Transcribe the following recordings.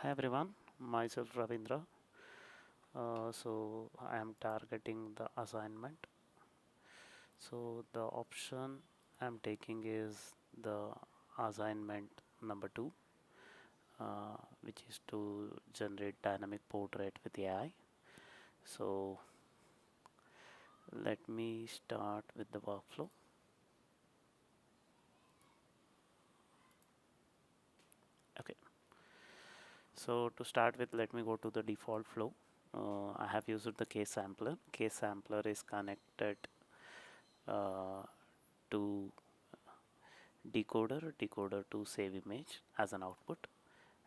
Hi everyone, myself Ravindra. So I am targeting the assignment. So the option I'm taking is the assignment number 2, which is to generate dynamic portrait with AI. So let me start with the workflow. Okay. So to start with, let me go to the default flow. I have used the case sampler. Case sampler is connected uh, to decoder to save image as an output.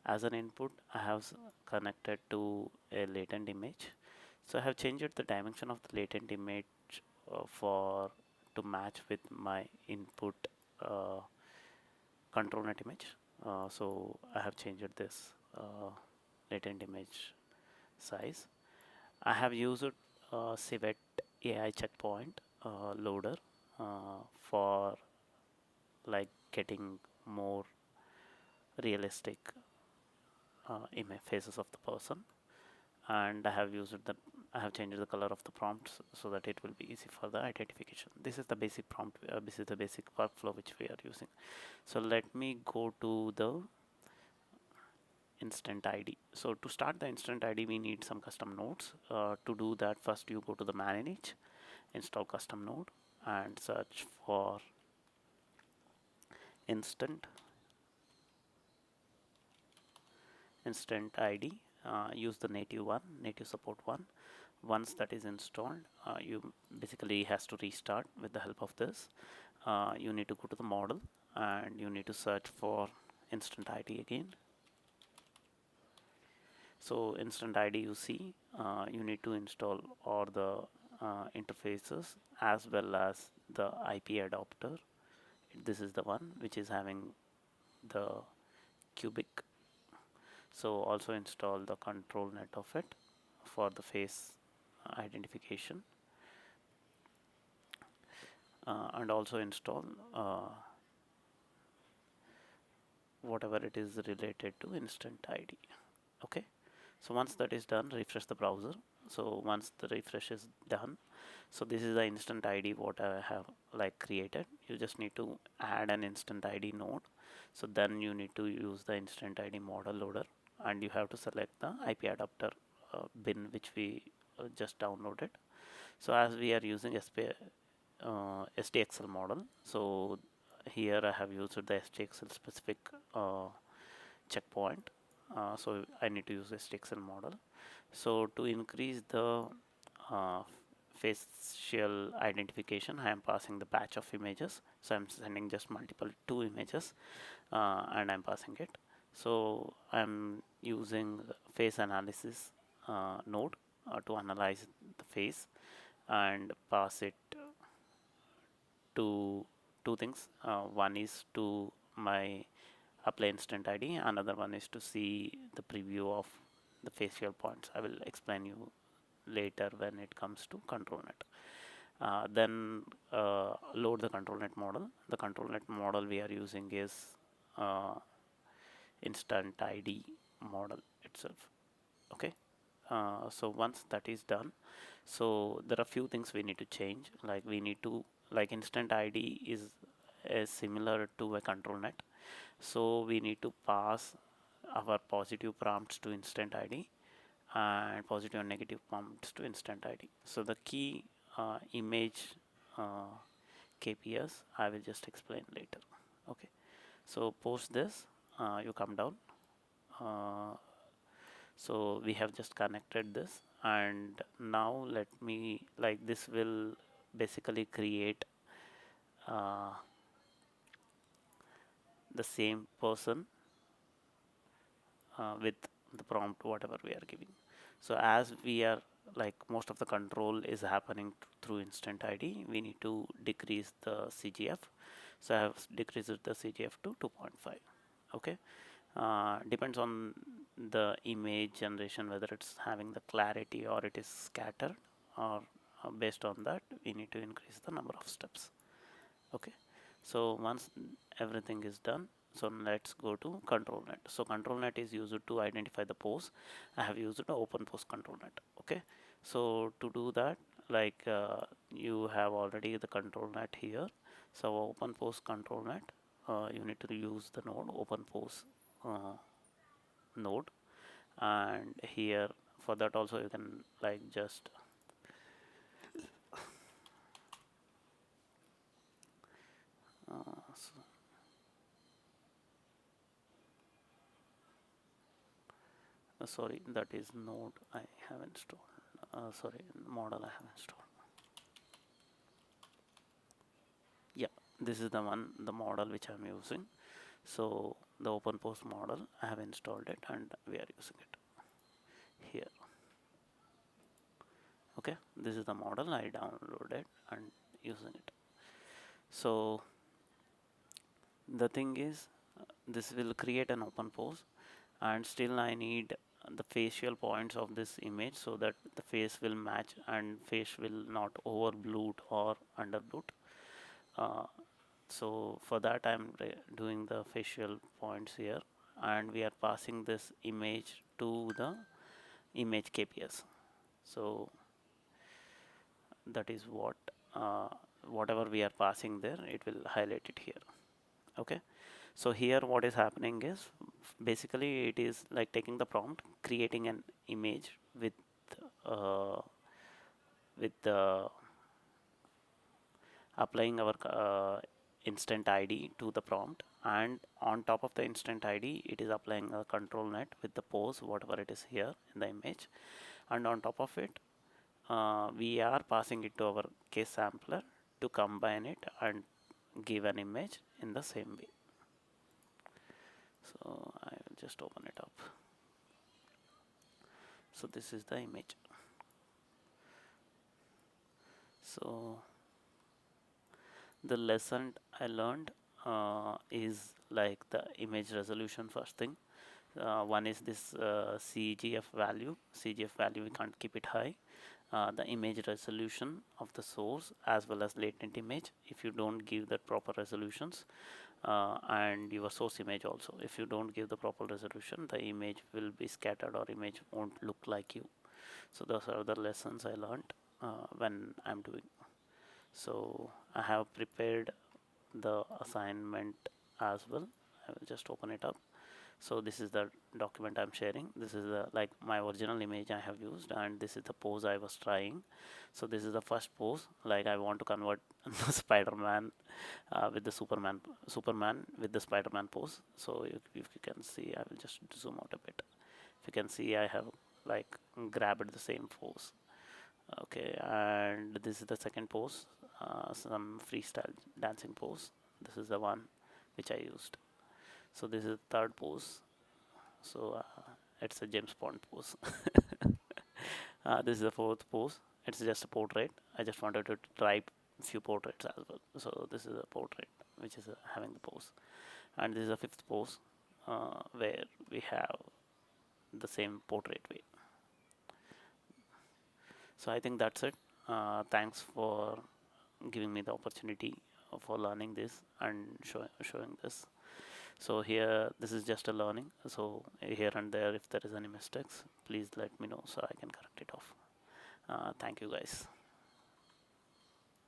As an input, I have connected to a latent image. So I have changed the dimension of the latent image for to match with my input uh, control net image. So I have changed this latent image size. I have used Civet AI checkpoint loader for like getting more realistic image faces of the person, and I have changed the color of the prompts so that it will be easy for the identification. This is the basic prompt. This is the basic workflow which we are using. So let me go to the instant ID. So to start the instant ID, we need some custom nodes. To do that, first you go to the manage, install custom node, and search for instant instant ID. Use the native one, native support one. Once that is installed, you basically has to restart with the help of this. You need to go to the model and you need to search for instant ID again. So instant ID, you see, you need to install all the interfaces as well as the IP adapter. This is the one which is having the cubic. So also install the control net of it for the face identification, and also install whatever it is related to instant ID. Okay, so once that is done, refresh the browser. So once the refresh is done, so this is the instant ID what I have like created. You just need to add an instant ID node. So then you need to use the instant ID model loader, and you have to select the IP adapter bin which we just downloaded. So as we are using SDXL model, so here I have used the SDXL specific checkpoint. So I need to use SDXL model. So to increase the uh, facial identification, I am passing the batch of images. So I'm sending just multiple 2 images, and I'm passing it. So I'm using face analysis node to analyze the face and pass it to two things. One is to my apply instant ID, another one is to see the preview of the facial points. I will explain you later when it comes to control net. Then load the control net model. The control net model we are using is uh, instant ID model itself. Okay. So once that is done, so there are few things we need to change. Like we need to like instant ID is similar to a control net. So we need to pass our positive prompts to instant ID and positive and negative prompts to instant ID. So the key image uh, KPS I will just explain later. Okay. So post this, you come down. Uh, so we have just connected this, and now let me like this will basically create uh, the same person with the prompt whatever we are giving. So as we are like most of the control is happening through instant ID, we need to decrease the CGF. So I have decreased the CGF to 2.5. Okay. Depends on the image generation whether it's having the clarity or it is scattered, or based on that we need to increase the number of steps. Okay. So once everything is done, So let's go to control net. So control net is used to identify the pose. I have used the open pose control net. Okay, so to do that, like you have already the control net here. So open pose control net, you need to use the node open pose node, and here for that also you can like just so sorry, that is node I have installed. Sorry, model I have installed. Yeah, this is the one, the model which I'm using. So the open pose model I have installed it and we are using it here. Okay, this is the model I downloaded and using it. So the thing is, this will create an open pose, and still I need the facial points of this image so that the face will match and face will not over bloat or under bloat. uh, so for that I'm doing the facial points here, and we are passing this image to the image KPS. So that is what whatever we are passing there, it will highlight it here. Okay, so here what is happening is basically it is like taking the prompt, creating an image uh, with applying our instant ID to the prompt, and on top of the instant ID it is applying a control net with the pose whatever it is here in the image, and on top of it we are passing it to our case sampler to combine it and give an image in the same way. So I will just open it up. So this is the image. So the lesson I learned is like the image resolution first thing. One is this CGF value. CGF value we can't keep it high. The image resolution of the source as well as latent image, if you don't give the proper resolutions, and your source image also, if you don't give the proper resolution, the image will be scattered or image won't look like you. So those are the lessons I learned when I'm doing. So I have prepared the assignment as well. I will just open it up. So this is the document I'm sharing. This is the like my original image I have used, and this is the pose I was trying. So this is the first pose, like I want to convert the Spider-Man with the Superman with the Spider-Man pose. So if you can see, I will just zoom out a bit. If you can see, I have like grabbed the same pose. Okay, and this is the second pose, some freestyle dancing pose. This is the one which I used. So this is the third pose. So it's a James Bond pose. This is the fourth pose. It's just a portrait. I just wanted to try few portraits as well. So this is a portrait which is having the pose, and this is a fifth pose where we have the same portrait way. So I think that's it. Thanks for giving me the opportunity for learning this and showing this. So here this is just a learning. So here and there if there is any mistakes, please let me know so I can correct it off. Thank you guys.